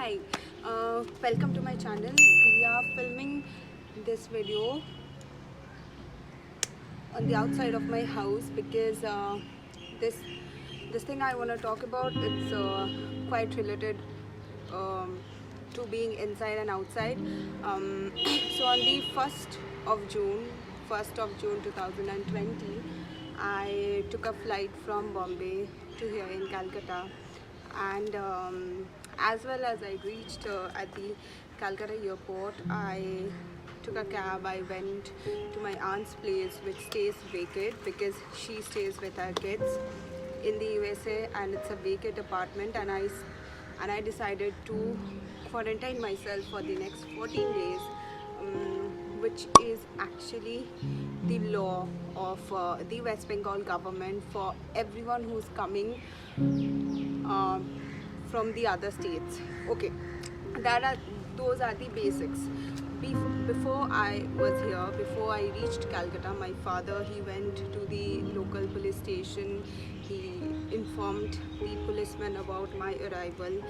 Hi, welcome to my channel. We are filming this video on the outside of my house because this this thing I want to talk about, it's quite related um, to being inside and outside. So on the 1st of June 2020, I took a flight from Bombay to here in Calcutta, and as well as I reached at the Calcutta airport, I took a cab. I went to my aunt's place, which stays vacant because she stays with her kids in the USA, and it's a vacant apartment. And I decided to quarantine myself for the next 14 days, which is actually the law of the West Bengal government for everyone who's coming um, from the other states. Okay, that are those are the basics. Before I was here, before I reached Calcutta, my father, he went to the local police station. He informed the policeman about my arrival.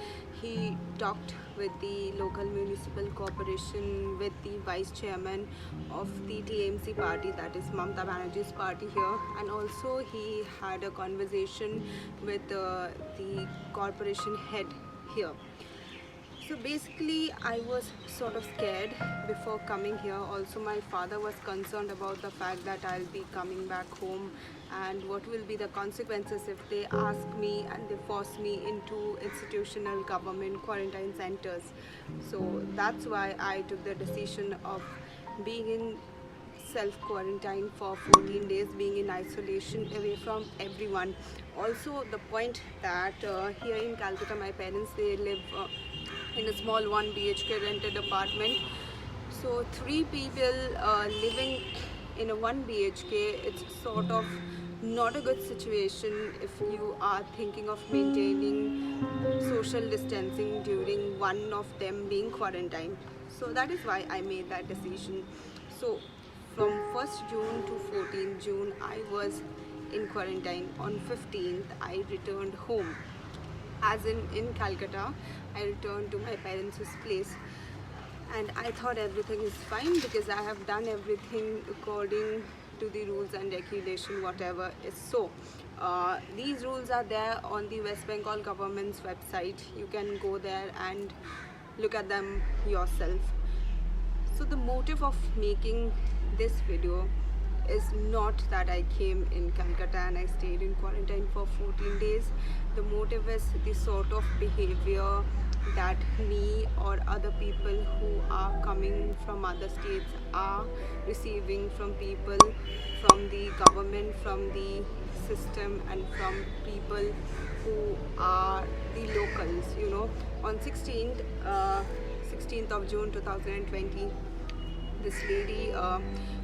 He talked with the local municipal corporation, with the vice chairman of the TMC party, that is Mamata Banerjee's party here, and also he had a conversation with the corporation head here. So basically, I was sort of scared before coming here. Also, my father was concerned about the fact that I'll be coming back home and what will be the consequences if they ask me and they force me into institutional government quarantine centers. So that's why I took the decision of being in self quarantine for 14 days, being in isolation away from everyone. Also, the point that here in Calcutta, my parents, they live in a small 1 BHK rented apartment. So three people living in a 1 BHK, it's sort of not a good situation if you are thinking of maintaining social distancing during one of them being quarantined. So that is why I made that decision. So from 1st June to 14th June, I was in quarantine. On 15th, I returned home. As in Calcutta, I returned to my parents' place, and I thought everything is fine because I have done everything according to the rules and regulation, whatever is so. These rules are there on the West Bengal government's website. You can go there and look at them yourself. So the motive of making this video is not that I came in Calcutta and I stayed in quarantine for 14 days. The motive is the sort of behavior that me or other people who are coming from other states are receiving from people, from the government, from the system, and from people who are the locals. On 16th of June 2020, this lady,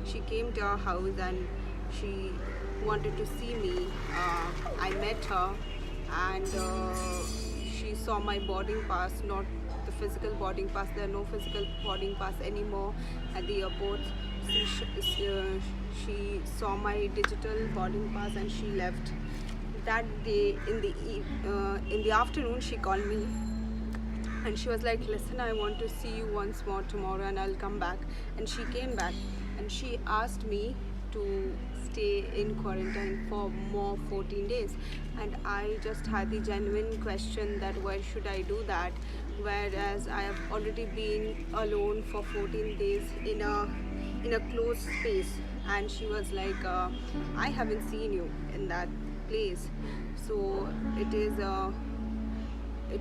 she came to our house and she wanted to see me. I met her, and she saw my boarding pass, not the physical boarding pass. There are no physical boarding pass anymore at the airports. She saw my digital boarding pass and she left. That day in the afternoon, she called me and she was like, listen, I want to see you once more tomorrow and I'll come back. And she came back and she asked me to stay in quarantine for more 14 days, and I just had the genuine question that why should I do that, whereas I have already been alone for 14 days in a closed space. And she was like, I haven't seen you in that place, so it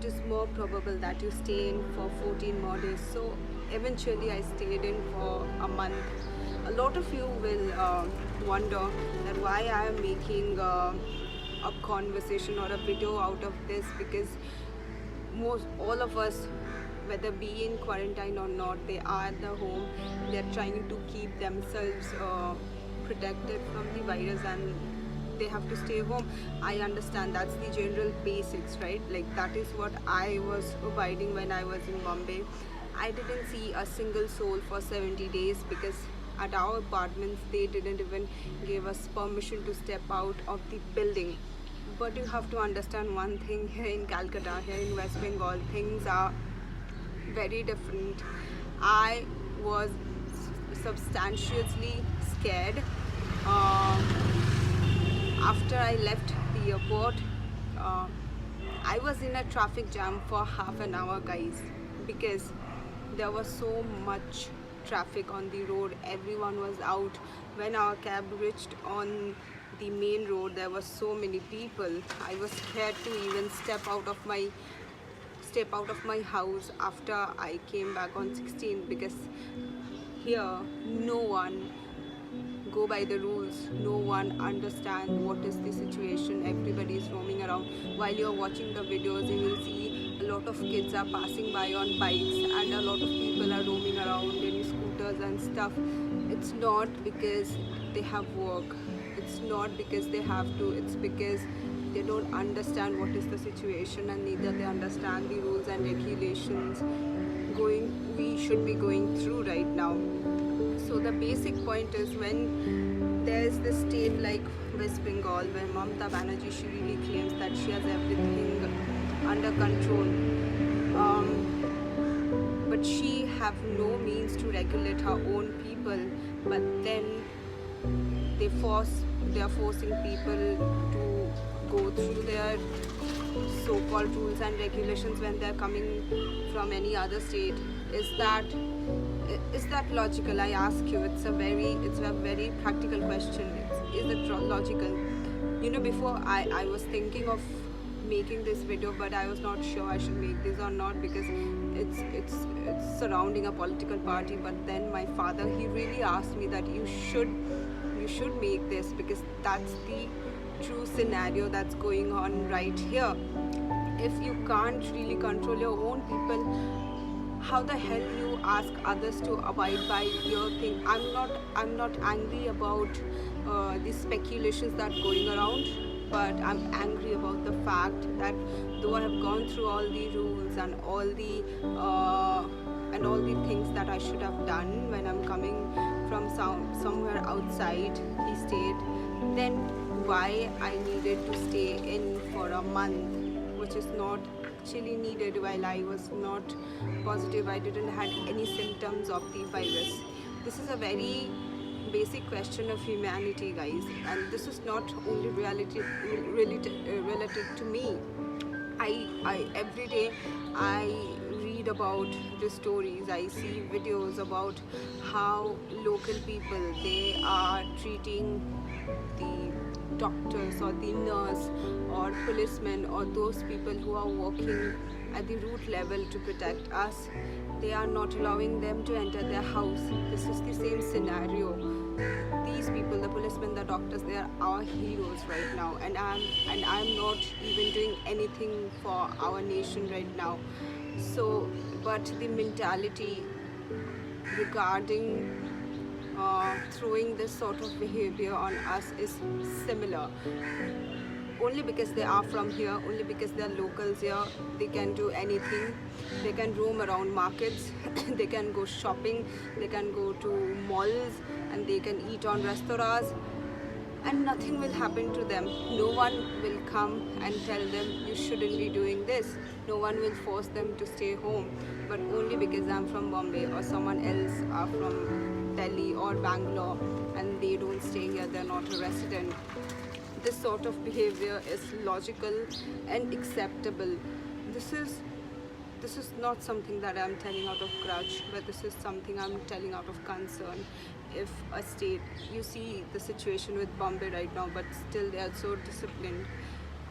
is more probable that you stay in for 14 more days. So eventually I stayed in for a month. A lot of you will wonder that why I am making a conversation or a video out of this, because all of us, whether be in quarantine or not, they are at the home. They are trying to keep themselves protected from the virus, and they have to stay home. I understand that's the general basics, right? Like that is what I was abiding when I was in Bombay. I didn't see a single soul for 70 days because at our apartments they didn't even give us permission to step out of the building. But you have to understand one thing, here in Calcutta, here in West Bengal, things are very different. I was substantially scared. Um, After I left the airport, uh, I was in a traffic jam for half an hour, guys, because there was so much traffic on the road. Everyone was out. When our cab reached on the main road, there were so many people. I was scared to even step out of my house after I came back on 16th, because here no one go by the rules, no one understand what is the situation. Everybody is roaming around. While you're watching the videos, you will see a lot of kids are passing by on bikes, and a lot of people are roaming around in scooters and stuff. It's not because they have work, it's not because they have to, it's because they don't understand what is the situation, and neither they understand the rules and regulations we should be going through right now. So the basic point is, when there's this state like West Bengal, where Mamata Banerjee, she really claims that she has everything under control, but she have no means to regulate her own people. But then they are forcing people to go through their so-called rules and regulations when they're coming from any other state. Is that logical? I ask you. It's a very practical question. Is it logical? Before I was thinking of making this video, but I was not sure I should make this or not, because it's surrounding a political party. But then my father, he really asked me that you should make this, because that's the true scenario that's going on right here. If you can't really control your own people, how the hell you ask others to abide by your thing? I'm not angry about the speculations that going around, but I'm angry about the fact that though I have gone through all the rules and all the things that I should have done when I'm coming from somewhere outside the state, then why I needed to stay in for a month, which is not actually needed, while I was not positive, I didn't had any symptoms of the virus. This is a very basic question of humanity, guys, and this is not only related to me. I every day I read about the stories, I see videos about how local people, they are treating the doctors or the nurse or policemen or those people who are working at the root level to protect us. They are not allowing them to enter their house. This is the same scenario. These people, the policemen, the doctors, they are our heroes right now, and I'm not even doing anything for our nation right now. So, but the mentality regarding throwing this sort of behavior on us is similar. Only because they are from here, only because they are locals here, they can do anything. They can roam around markets, they can go shopping, they can go to malls, and they can eat on restaurants, and nothing will happen to them. No one will come and tell them you shouldn't be doing this. No one will force them to stay home. But only because I'm from Bombay or someone else are from Delhi or Bangalore and they don't stay here, they're not a resident. This sort of behavior is logical and acceptable. This is not something that I'm telling out of grudge, but this is something I'm telling out of concern. If a state, you see the situation with Bombay right now, but still they are so disciplined.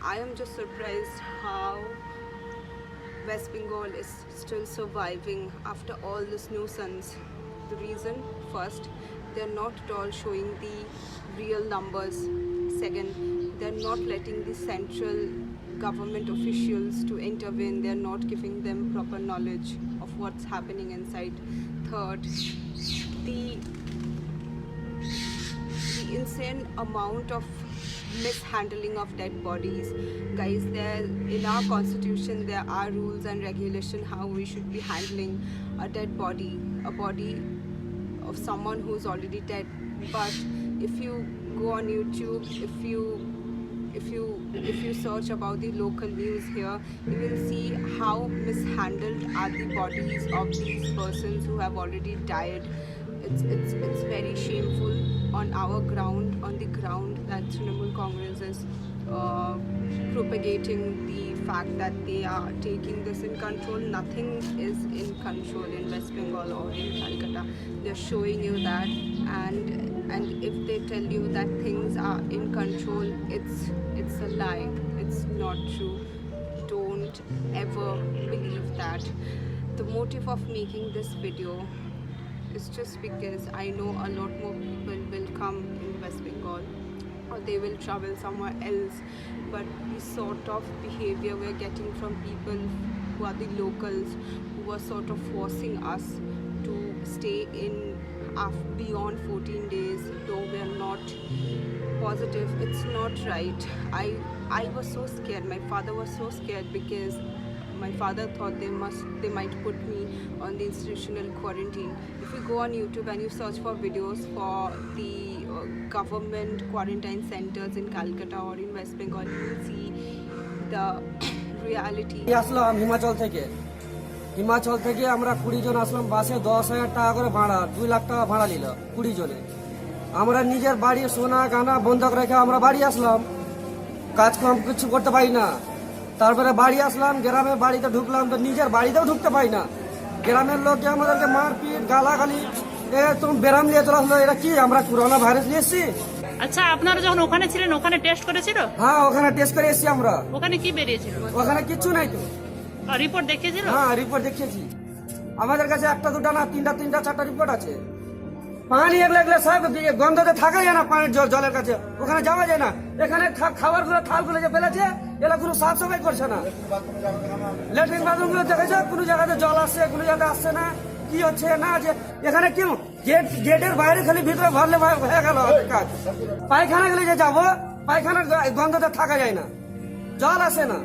I am just surprised how West Bengal is still surviving after all this nuisance. The reason, first, they're not at all showing the real numbers. Second, they're not letting the central government officials to intervene. They're not giving them proper knowledge of what's happening inside. Third, the insane amount of mishandling of dead bodies. Guys, there in our constitution there are rules and regulation how we should be handling a dead body, a body of someone who's already dead. But if you go on YouTube, if you if you search about the local news here, you will see how mishandled are the bodies of these persons who have already died. It's very shameful on our ground, on the ground, that Trinamool Congress is propagating the fact that they are taking this in control. Nothing is in control in West Bengal or in Calcutta. They're showing you that, and if they tell you that things are in control, it's a lie. It's not true. Don't ever believe that. The motive of making this video is just because I know a lot more people will come in West Bengal, or they will travel somewhere else, but the sort of behavior we're getting from people who are the locals, who are sort of forcing us to stay in beyond 14 days, though we're not positive, it's not right. I was so scared. My father was so scared because my father thought they might put me on the institutional quarantine. If you go on YouTube and you search for videos for the government quarantine centers in Calcutta or in West Bengal, you will see the reality. আসলাম হিমাচল থেকে আমরা 20 জন আসলাম বাসে 10,000 টাকা করে ভাড়া, 2 লাখ টাকা ভাড়া নিল 20 জনে। আমরা নিজের বাড়ি সোনা গানা বন্ধক রেখে আমরা বাড়ি আসলাম, কাজ কাম কিছু করতে পারি না। তারপরে বাড়ি আসলাম, গ্রামের বাড়িতে ঢুকলাম তো নিজের বাড়িতেও ঢুকতে পারি না। গ্রামের লোকে আমাদেরকে মারপিট গালাগালি, তুমি বেরাম নিয়ে চলে আসলো, এটা কি আমরা করোনা ভাইরাস নিয়ে এসেছি? আচ্ছা, আপনারা যখন ওখানে ছিলেন ওখানে টেস্ট করেছিল? হ্যাঁ, ওখানে টেস্ট করে এসেছি আমরা। ওখানে কি বেরিয়েছিল? ওখানে কিছু নাই তো। রিপোর্ট দেখিয়েছিল? হ্যাঁ, রিপোর্ট দেখিয়েছি। আমাদের কাছে একটা দুটা না তিনটা চারটা রিপোর্ট আছে। পানি এগলে সব গন্ধতে থাকা যায় না, পানির জলের কাছে ওখানে যাওয়া যায় না। এখানে খাবার গুলো থাল গুলো যে ফেলেছে, এরা কোনো সাফ সাফাই করছে না। ল্যাট্রিন বাথরুম গুলো দেখেছে, কোনো জায়গাতে জল আসছে, কোনো জায়গাতে আসছে না। কি হচ্ছে না যে এখানে কেউ গেটের বাইরে খালি ভিতরে ভরলে হয়ে গেল কাজ। পায়খানা গেলে যে যাবো, পায়খানার গন্ধতে থাকা যায় না, জল আসে না।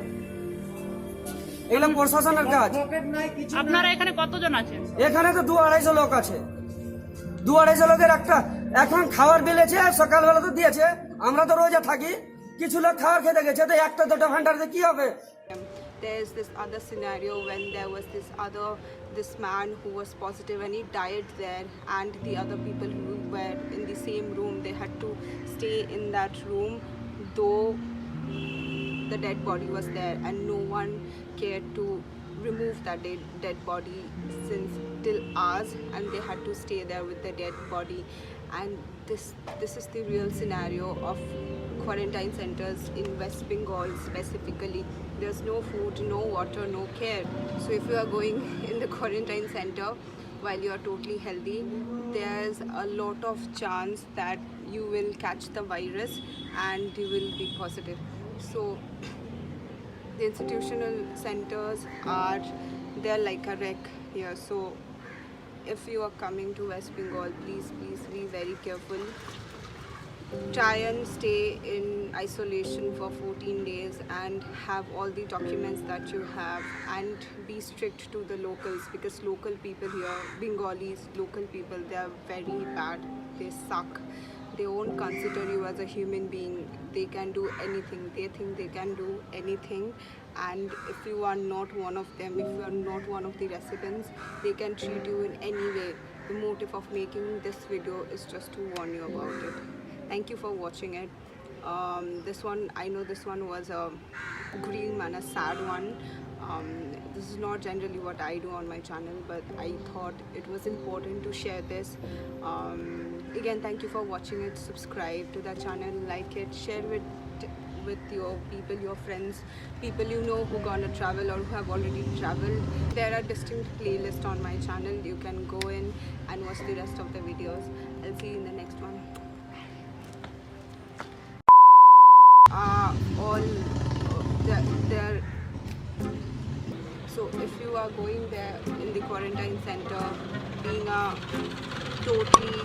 এগুলো প্রশাসনের কাজ। আপনারা এখানে কতজন আছেন? এখানে তো 200-250 লোক আছে। 200-250 লোকের একটা এখন খাবার বেলেছে, সকালবেলা তো দিয়েছে। আমরা তো রোজা থাকি, কিছু লোক খাবার খেতে গেছে, তো একটা দুটো ভান্ডারে কি হবে? There's this other scenario when there was this man who was positive and he died there, and the other people who were in the same room, they had to stay in that room though the dead body was there, and no one cared to remove that dead body since till hours, and they had to stay there with the dead body. And this is the real scenario of quarantine centers in West Bengal specifically. There's no food, no water, no care. So if you are going in the quarantine center while you are totally healthy, there's a lot of chance that you will catch the virus and you will be positive. So the institutional centers they're like a wreck here. So if you are coming to West Bengal, please be very careful. Try and stay in isolation for 14 days and have all the documents that you have, and be strict to the locals, because local people here, Bengalis, local people, they are very bad. They suck. They won't consider you as a human being. They can do anything. They think they can do anything, and if you are not one of them, if you are not one of the residents, they can treat you in any way. The motive of making this video is just to warn you about it. Thank you for watching it. This one, I know this one was a grim and a sad one. This is not generally what I do on my channel, but I thought it was important to share this. Again, thank you for watching it. Subscribe to the channel, like it, share it with your people, your friends, people you know who gonna travel or who have already traveled. There are distinct playlists on my channel. You can go in and watch the rest of the videos. I'll see you in the next one. There. So if you are going there in the quarantine center, being a totally